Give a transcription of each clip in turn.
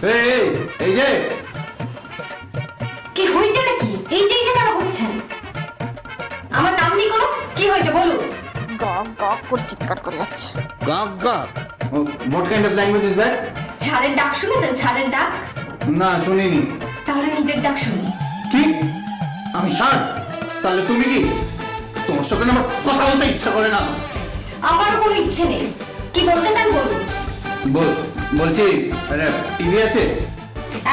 এই এই যে কি হয়েছে নাকি? এই যে কেন করছেন? আমার নাম নিয়ে কোনো কি হয়েছে বলুন? গক গক করে চিৎকার করে যাচ্ছে। গক গক? What kind of language is that? ষাঁড়ের ডাক শুনেছেন? ষাঁড়ের ডাক? না শুনিনি। তাহলে নিজের ডাক শুনি। কি? আমি ষাঁড়? তাহলে তুমি কি? তোমার সাথে আমার কথা বলতে ইচ্ছা করে না। আমার কোনো ইচ্ছে নেই। কি বলতে চান বলুন? বলছি টিভি আছে?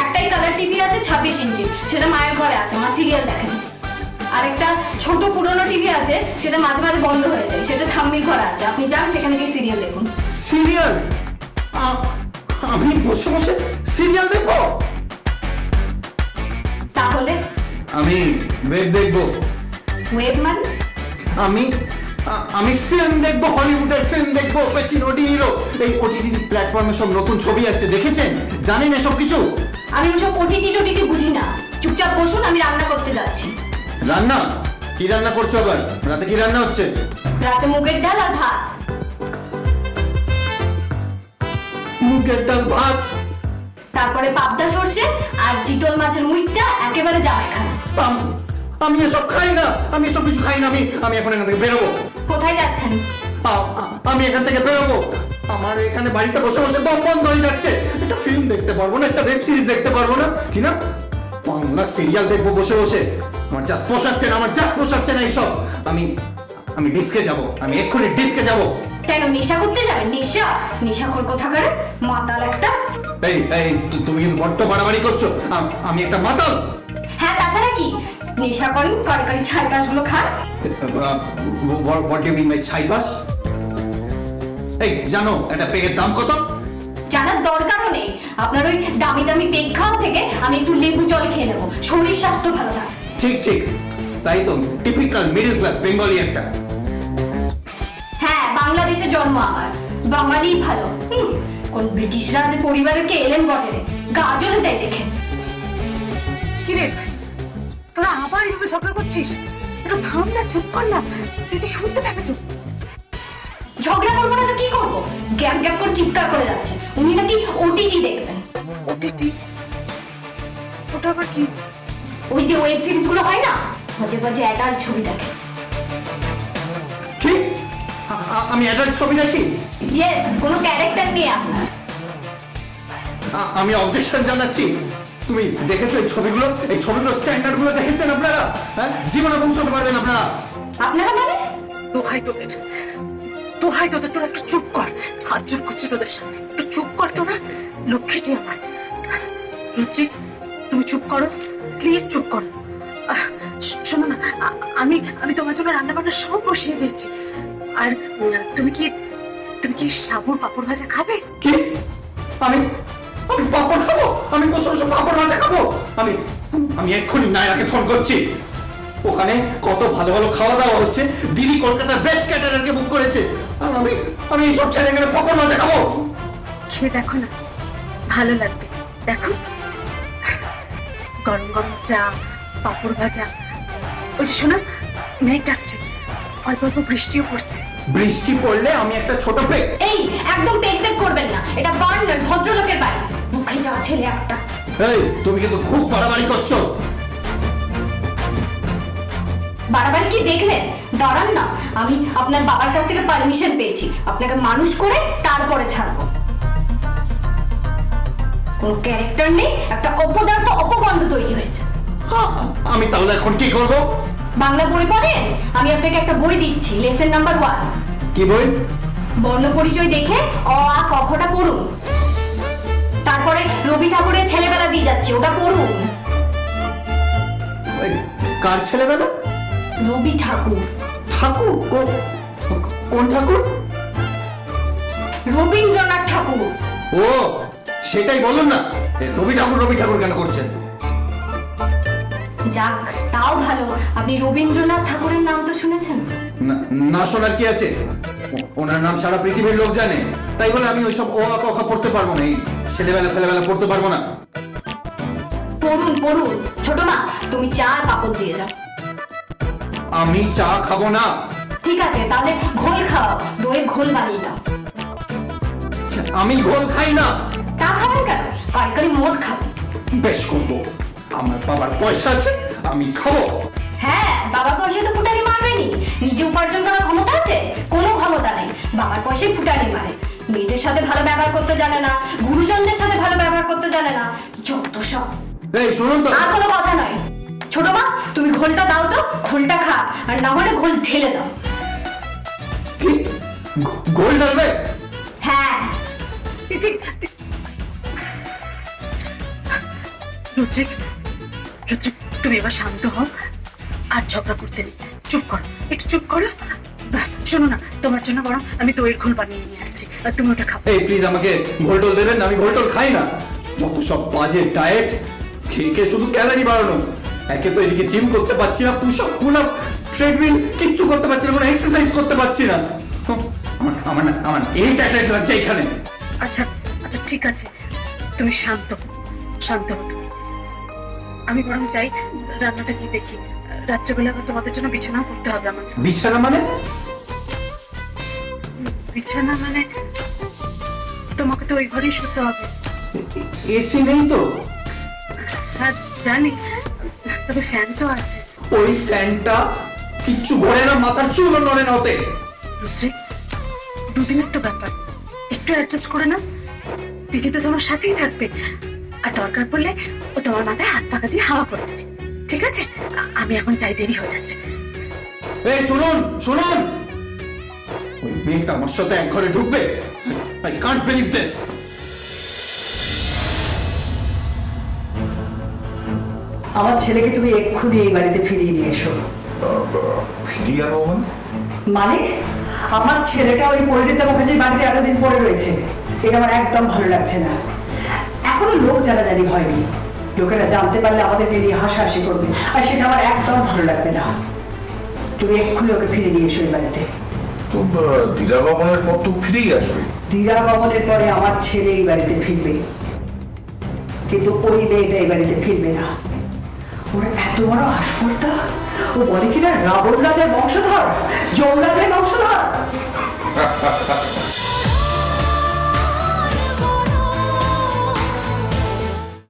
একটাই কালার টিভি আছে 26 ইঞ্চি, সেটা মায়ের ঘরে আছে, মা সিরিয়াল দেখেন। আর একটা ছোট পুরনো টিভি আছে, সেটা মাঝে মাঝে বন্ধ হয়ে যায়, সেটা ঠাম্মির ঘরে আছে। আপনি যান সেখানে গিয়ে সিরিয়াল দেখুন। সিরিয়াল? আমি বসে বসে সিরিয়াল দেখবো? তাহলে আমি ওয়েব দেখবো। ওয়েব মানে? আমি ফিল্ম দেখবো, হলিউডের ফিল্ম দেখবো, পেচিনো ডিনিরো। এই ওটিটি প্ল্যাটফর্মে সব নতুন ছবি আসছে, দেখেছেন? জানেন এসব কিছু? আমি ওসব ওটিটি টোটিটি বুঝি না। চুপচাপ বসুন, আমি রান্না করতে যাচ্ছি। রান্না? কি রান্না করছো আবার? রাতে কি রান্না হচ্ছে? রাতে মুগের ডাল আর ভাত। মুগের ডাল ভাত? তারপরে পাবদা সর্ষে আর চিতল মাছের মুইটটা একেবারে জামাই খানা। আমি এসব খাই না, আমি এসব কিছু খাই না। আমি এখন এখান থেকে বেরোবো। কোথায় যাচ্ছেন? আমি এখান থেকে বেরোবো। আমার এখানে বাড়িতে বসে বসে দম বন্ধ হয়ে যাচ্ছে। একটা ফিল্ম দেখতে পারবো না, একটা ওয়েব সিরিজ দেখতে পারবো না, কি না বাংলা সিরিয়াল দেখবো বসে বসে। আমার জাস্ট পোষাচ্ছে না এইসব। আমি ডিস্কে যাব, আমি এক্ষুনি ডিস্কে যাব। কেন নেশা করতে যাবেন? নেশাখোর কোথাকার মাতাল একটা। এই তুমি কিন্তু বড্ড বাড়াবাড়ি করছো। আমি একটা মাতাল? হ্যাঁ, তাছাড়া কি? নেশা করেন, তরকারি ছাই গুলো খান। What do you mean by ছাইপাস? এই জানো একটা পেগের দাম কত? জানার দরকারও নেই। আপনার ওই দামি দামি পেগ খাওয়া থেকে আমি একটু লেবু জল খেয়ে নেবো, শরীর স্বাস্থ্য ভালো থাকে। ঠিক তাই তো, টিপিক্যাল মিডল ক্লাস বেঙ্গলি একটা। হ্যাঁ, বাংলাদেশে জন্ম আমার, বাঙালি ভালো। কোন ব্রিটিশরা যে পরিবারে কে এলেন বটে রে, গা জ্বলে যায় দেখে। কিরে তোরা আবার এভাবে ঝগড়া করছিস? একটু থাম না, চুপ কর না, দিদি শুনতে পাবে তো। ঝগড়া করবো না তো কি করবো? গ্যাপ গ্যাপ করে চিৎকার করে যাচ্ছে। উনি নাকি ওটিটি দেখবেন। ওটিটি? ওটা আবার কি? ওই যে ওয়েব সিরিজ গুলো হয় না, মাঝে মাঝে অ্যাডাল্ট ছবি দেখে। কি? আমি অ্যাডাল্ট ছবি দেখি? ইয়েস, কোনো ক্যারেক্টার নেই আপনার। আমি অবজেকশন জানাচ্ছি। তুমি দেখেছো এই ছবিগুলো স্ট্যান্ডার্ড গুলো দেখেছেন আপনারা? হ্যাঁ, জীবনে পৌঁছাতে পারবেন আপনারা? আপনারা মানে? দোহাই তোদের তোরা একটু চুপ কর। হাত জোর করছি তোদের সামনে, একটু চুপ কর তোরা। লক্ষ্মীটি আমার লক্ষ্মী, তুমি চুপ করো, প্লিজ চুপ করো। শোনো না, আমি তোমার জন্য রান্না বান্না সব বসিয়ে দিয়েছি। আর তুমি কি সাবুর পাপড় ভাজা খাবে? কি? আমি পাপড় খাবো? আমি বসে বসে পাপড় ভাজা খাবো? আমি এক্ষুনি নায়রাকে ফোন করছি। ওখানে কত ভালো ভালো খাওয়া দাওয়া হচ্ছে, দিদি কলকাতার বেস্ট ক্যাটারারকে বুক করেছে। আর আমি এইসব ছেড়ে গেলে পাপড় ভাজা খাবো? খেয়ে দেখো না, ভালো লাগবে। দেখো, গরম গরম চা, পাপড় ভাজা। ওই যে শোনা, মেঘ ডাকছে, অল্প অল্প বৃষ্টিও পড়ছে। বৃষ্টি পড়লে আমি একটা ছোট পেগ। এই একদম পেক পেক করবেন না, এটা বার্ন নয়, ভদ্রলোকের বাড়ি। মুখে যাওয়া ছেলে একটা। এই তুমি কিন্তু খুব বাড়াবাড়ি করছো। বাড়াবাড়ি কি দেখলেন? দাঁড়ান না, আমি আপনার বাবার কাছ থেকে পারমিশন পেয়েছি, আপনাকে মানুষ করে তারপরে ছাড়বো। কোন ক্যারেক্টার নেই, একটা অপদার্থ অপগন্ধ তৈরি হয়েছে। আমি তাহলে এখন কি করব? বাংলা বই পড়েন? আমি আপনাকে একটা বই দিচ্ছি, লেসন নাম্বার 1। কি বই? বর্ণ পরিচয় দেখে অ আ ক খটা পড়ুন। তারপরে রবি ঠাকুরের ছেলেবেলা দিয়ে যাচ্ছে, ওটা পড়ুন। কার ছেলেবেলা? রবি ঠাকুর। ঠাকুর? কোন ঠাকুর? রবীন্দ্রনাথ ঠাকুর। ও, সেটাই বলুন না। রবি ঠাকুর কেন করছেন? যাক, তাও ভালো, আপনি রবীন্দ্রনাথ ঠাকুরের নাম তো শুনেছেন। না শোনার কি আছে? ওনার নাম সারা পৃথিবীর লোক জানে। তাই বলে আমি ওইসব ও আ ক খ পড়তে পারবো না, এই ছেলেবেলা পড়তে পারবো না। পড়ুন। ছোট মা, তুমি চা আর পাপড় দিয়ে যাও। আমি চা খাবো না। ঠিক আছে, তাহলে ঘোল খাও, দইয়ের ঘোল বানিয়ে দাও। আমি ঘোল খাই না। তা খাবেন কেন? কারি মদ খাবেন। বেশ করবো, আমার বাবার পয়সা আছে, আমি খাবো। হ্যাঁ, বাবার পয়সায় তো ফুটানি মারবেনি। নিজে উপার্জন করার ক্ষমতা আছে? কোনো ক্ষমতা নেই। বাবার পয়সায় ফুটানি মারে। মেয়েদের সাথে ভালো ব্যবহার করতে জানে না, গুরুজনদের সাথে ভালো ব্যবহার করতে জানে না। যত সব। এই শুনুন তো, আর কোনো কথা নয়। ছোট মা, তুমি ঘোলটা দাও তো, ঘোলটা খা, আর না হলে ঘোল ঢেলে দাও। কি গোল ডালবে? হ্যাঁ। দিদি রুদ্রিক, রুদ্রিক তুমি এবার শান্ত হও, আর ঝগড়া করতে নেই। চুপ করো, একটু চুপ করো। শোনো না, তোমার জন্য বরং আমি দইয়ের ঘোল বানিয়ে নিয়ে আসছি, আর তুমি ওটা খাও। এই প্লিজ আমাকে ঘোলটোল দেবেন না, আমি ঘোলটোল খাই না। যত সব বাজে ডায়েট, খেয়ে খেয়ে শুধু ক্যালোরি বাড়ানো। একে তো এদিকে জিম করতে পারছি না, push up pull up treadmill কিচ্ছু করতে পারছি না, কোনো এক্সারসাইজ করতে পারছি না। আমার এই ট্যাটলেট লাগছে এখানে। আচ্ছা আচ্ছা ঠিক আছে, তুমি শান্ত হও, শান্ত হও তুমি। আমি বরং যাই, রান্নাটা কি দেখি। রাত্রেবেলা আবার তোমাদের জন্য বিছানাও করতে হবে আমার। বিছানা মানে? বিছানা মানে তোমাকে তো ওই ঘরেই শুতে হবে। এসি নেই তো? হ্যাঁ জানি, তবে ফ্যান তো আছে। ওই ফ্যানটা কিচ্ছু ঘোরে না, মাথার চুলও নড়ে না ওতে। রুদ্রিক, দুদিনের তো ব্যাপার, একটু অ্যাডজাস্ট করে না। দিদি তো তোমার সাথেই থাকবে, আর দরকার পড়লে ও তোমার মাথায় হাত পাকা দিয়ে হাওয়া করে দেবে। ঠিক আছে, আমি এখন যাই, দেরি হয়ে যাচ্ছে। এই শুনুন শুনুন, ওই মেয়েটা আমার সাথে এক ঘরে ঢুকবে? I can't believe this. আমার ছেলেকে তুমি এক্ষুনি এই বাড়িতে ফিরিয়ে নিয়ে এসো। ফিরিয়ে আনো মানে? মানে আমার ছেলেটা ওই পরিণীতা মুখার্জির বাড়িতে এতদিন পড়ে রয়েছে, এটা আমার একদম ভালো লাগছে না। এখনো লোক জানাজানি হয়নি, লোকেরা জানতে পারলে আমাদেরকে নিয়ে হাসাহাসি করবে, আর সেটা আমার একদম ভালো লাগবে না। তুমি এক্ষুনি ওকে ফিরে নিয়ে এসো এই বাড়িতে। তো দিদা ভবনের পর তো ফিরেই আসবে। দিদা ভবনের পরে আমার ছেলে এই বাড়িতে ফিরবে, কিন্তু ওই মেয়েটা এই বাড়িতে ফিরবে না। ওরা এত বড় হাসপাতাল, ও বলে কিনা রাবণ রাজার বংশধর, যমরাজ